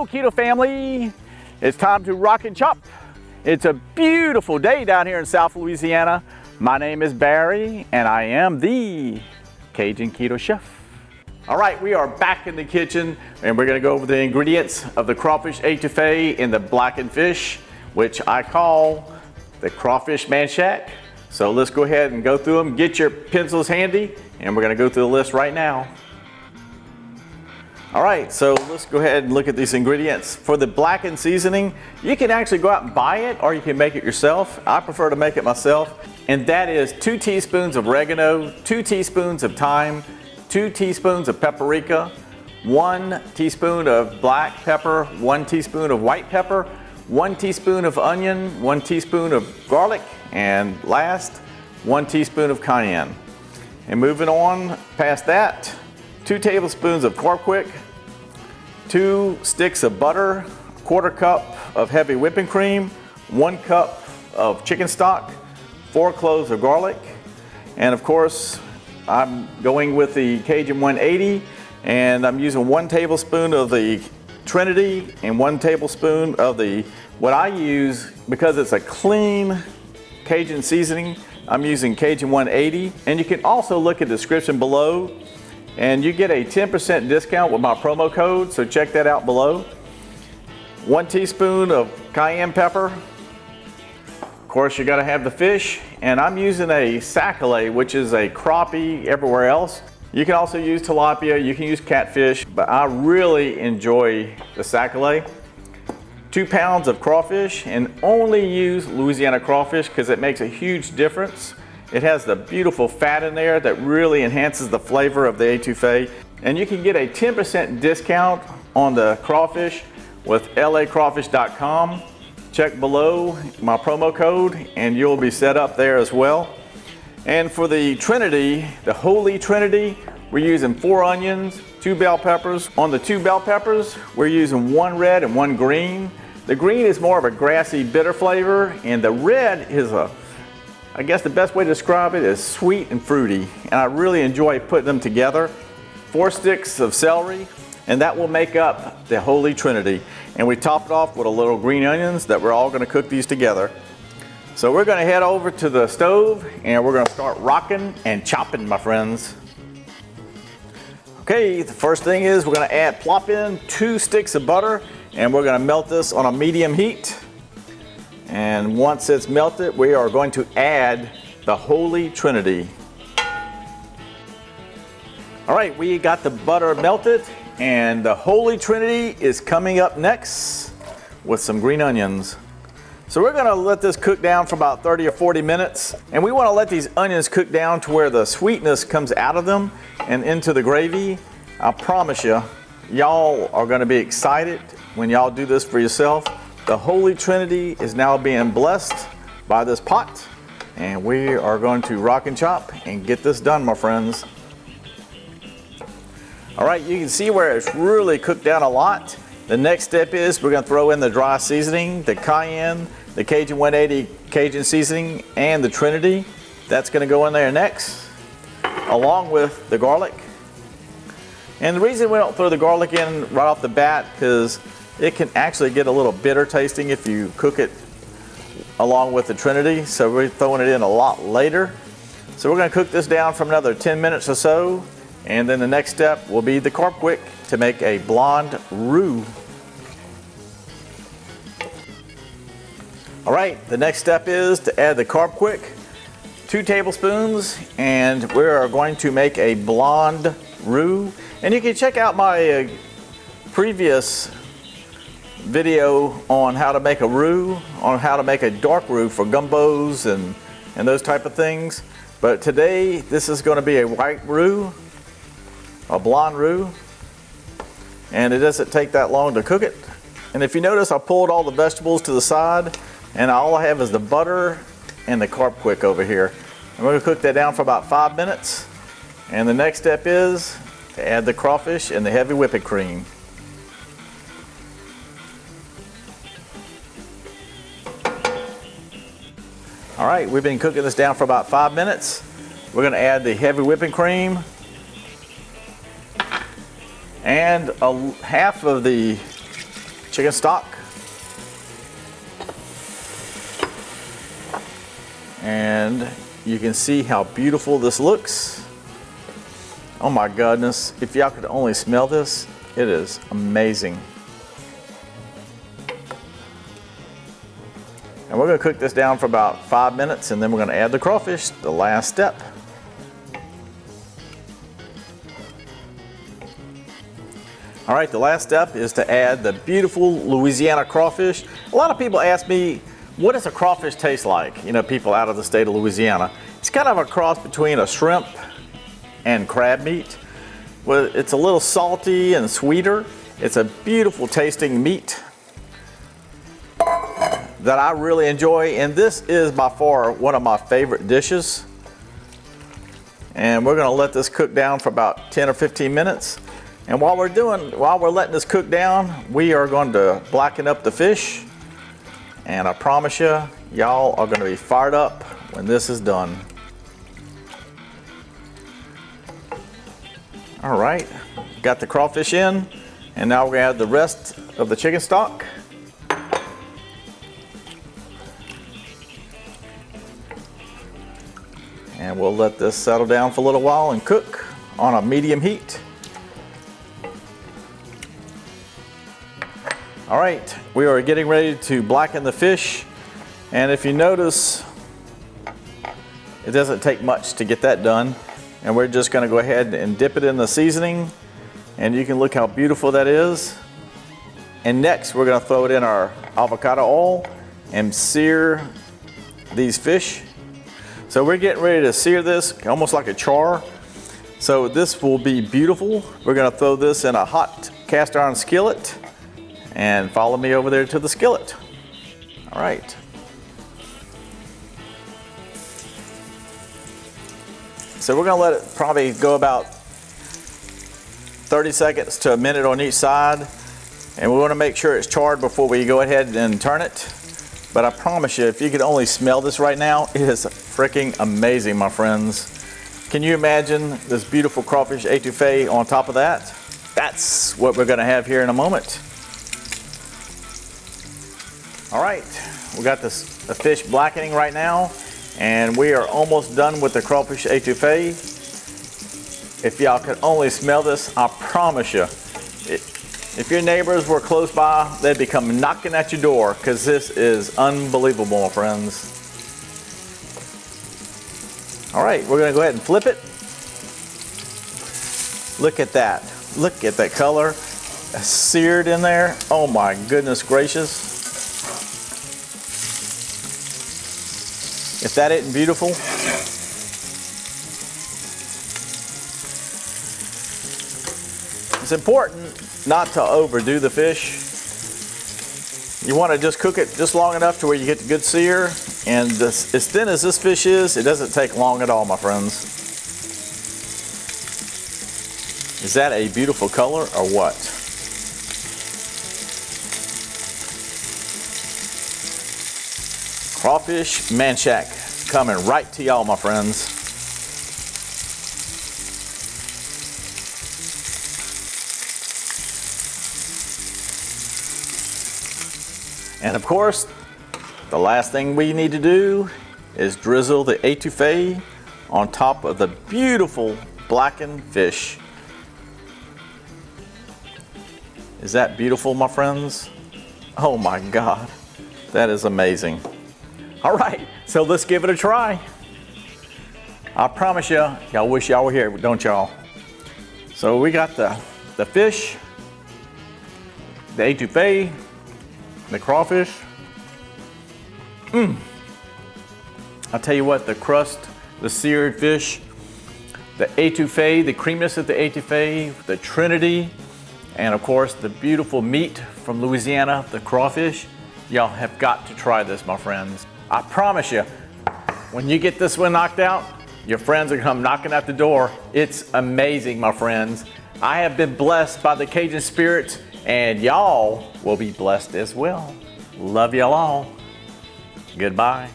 Hello Keto family, it's time to rock and chop. It's a beautiful day down here in South Louisiana. My name is Barry and I am the Cajun Keto Chef. All right, we are back in the kitchen and we're gonna go over the ingredients of the Crawfish Etouffee in the Blacken fish, which I call the Crawfish Manchac. So let's go ahead and go through them. Get your pencils handy and we're gonna go through the list right now. All right, so let's go ahead and look at these ingredients. For the Blacken seasoning, you can actually go out and buy it or you can make it yourself. I prefer to make it myself. And that is 2 teaspoons of oregano, 2 teaspoons of thyme, 2 teaspoons of paprika, 1 teaspoon of black pepper, 1 teaspoon of white pepper, 1 teaspoon of onion, 1 teaspoon of garlic, and last, 1 teaspoon of cayenne. And moving on past that, 2 tablespoons of carb, 2 sticks of butter, 1/4 cup of heavy whipping cream, 1 cup of chicken stock, 4 cloves of garlic, and of course I'm going with the Cajun 180 and I'm using 1 tablespoon of the Trinity and 1 tablespoon of the, what I use because it's a clean Cajun seasoning, I'm using Cajun 180. And you can also look at the description below and you get a 10% discount with my promo code, so check that out below. 1 teaspoon of cayenne pepper. Of course, you gotta have the fish, and I'm using a sac-a-lait, which is a crappie everywhere else. You can also use tilapia, you can use catfish, but I really enjoy the sac-a-lait. 2 pounds of crawfish, and only use Louisiana crawfish because it makes a huge difference. It has the beautiful fat in there that really enhances the flavor of the etouffee. And you can get a 10% discount on the crawfish with lacrawfish.com. Check below my promo code and you'll be set up there as well. And for the Trinity, the Holy Trinity, we're using 4 onions, 2 bell peppers. On the 2 bell peppers, we're using 1 red and 1 green. The green is more of a grassy, bitter flavor, and the red is I guess the best way to describe it is sweet and fruity, and I really enjoy putting them together. 4 sticks of celery, and that will make up the Holy Trinity. And we top it off with a little green onions that we're all gonna cook these together. So we're gonna head over to the stove and we're gonna start rocking and chopping, my friends. Okay, the first thing is we're gonna plop in 2 sticks of butter and we're gonna melt this on a medium heat. And once it's melted, we are going to add the Holy Trinity. All right, we got the butter melted and the Holy Trinity is coming up next with some green onions. So we're gonna let this cook down for about 30 or 40 minutes. And we wanna let these onions cook down to where the sweetness comes out of them and into the gravy. I promise you, y'all are gonna be excited when y'all do this for yourself. The Holy Trinity is now being blessed by this pot, and we are going to rock and chop and get this done, my friends. All right, you can see where it's really cooked down a lot. The next step is we're gonna throw in the dry seasoning, the cayenne, the Cajun 180 Cajun seasoning, and the Trinity. That's gonna go in there next, along with the garlic. And the reason we don't throw the garlic in right off the bat, because it can actually get a little bitter tasting if you cook it along with the Trinity, so we're throwing it in a lot later. So we're gonna cook this down for another 10 minutes or so, and then the next step will be the carb to make a blonde roux. All right, the next step is to add the carb 2 tablespoons, and we are going to make a blonde roux. And you can check out my previous video on how to make a roux, on how to make a dark roux for gumbos and those type of things. But today, this is gonna be a white roux, a blonde roux, and it doesn't take that long to cook it. And if you notice, I pulled all the vegetables to the side, and all I have is the butter and the carb over here. And we're gonna cook that down for about 5 minutes. And the next step is to add the crawfish and the heavy whipping cream. All right, we've been cooking this down for about 5 minutes. We're gonna add the heavy whipping cream and half of the chicken stock. And you can see how beautiful this looks. Oh my goodness, if y'all could only smell this, it is amazing. And we're gonna cook this down for about 5 minutes, and then we're gonna add the crawfish, the last step. All right, the last step is to add the beautiful Louisiana crawfish. A lot of people ask me, what does a crawfish taste like? You know, people out of the state of Louisiana. It's kind of a cross between a shrimp and crab meat. Well, it's a little salty and sweeter. It's a beautiful tasting meat that I really enjoy, and this is by far one of my favorite dishes. And we're gonna let this cook down for about 10 or 15 minutes. And while we're letting this cook down, we are going to blacken up the fish. And I promise you, y'all are gonna be fired up when this is done. All right, got the crawfish in, and now we're gonna add the rest of the chicken stock. And we'll let this settle down for a little while and cook on a medium heat. All right, we are getting ready to blacken the fish. And if you notice, it doesn't take much to get that done. And we're just gonna go ahead and dip it in the seasoning. And you can look how beautiful that is. And next, we're gonna throw it in our avocado oil and sear these fish. So we're getting ready to sear this almost like a char. So this will be beautiful. We're gonna throw this in a hot cast iron skillet, and follow me over there to the skillet. All right. So we're gonna let it probably go about 30 seconds to a minute on each side. And we wanna make sure it's charred before we go ahead and turn it. But I promise you, if you could only smell this right now, it is freaking amazing, my friends. Can you imagine this beautiful crawfish etouffee on top of that? That's what we're gonna have here in a moment. All right, we got the fish blackening right now, and we are almost done with the crawfish etouffee. If y'all could only smell this, I promise you, if your neighbors were close by, they'd be coming knocking at your door, because this is unbelievable, my friends. All right, we're gonna go ahead and flip it. Look at that. Look at that color. Seared in there. Oh my goodness gracious. If that isn't beautiful. It's important not to overdo the fish. You want to just cook it just long enough to where you get the good sear. And this, as thin as this fish is, it doesn't take long at all, my friends. Is that a beautiful color or what? Crawfish Manchac coming right to y'all, my friends. And of course, the last thing we need to do is drizzle the etouffee on top of the beautiful blackened fish. Is that beautiful, my friends? Oh my God, that is amazing. All right, so let's give it a try. I promise you, y'all wish y'all were here, don't y'all? So we got the fish, the etouffee, the crawfish. I'll tell you what, the crust, the seared fish, the etouffee, the creaminess of the etouffee, the trinity, and of course the beautiful meat from Louisiana, the crawfish. Y'all have got to try this, my friends. I promise you, when you get this one knocked out, your friends are gonna come knocking at the door. It's amazing, my friends. I have been blessed by the Cajun spirits, and y'all will be blessed as well. Love y'all all. Goodbye.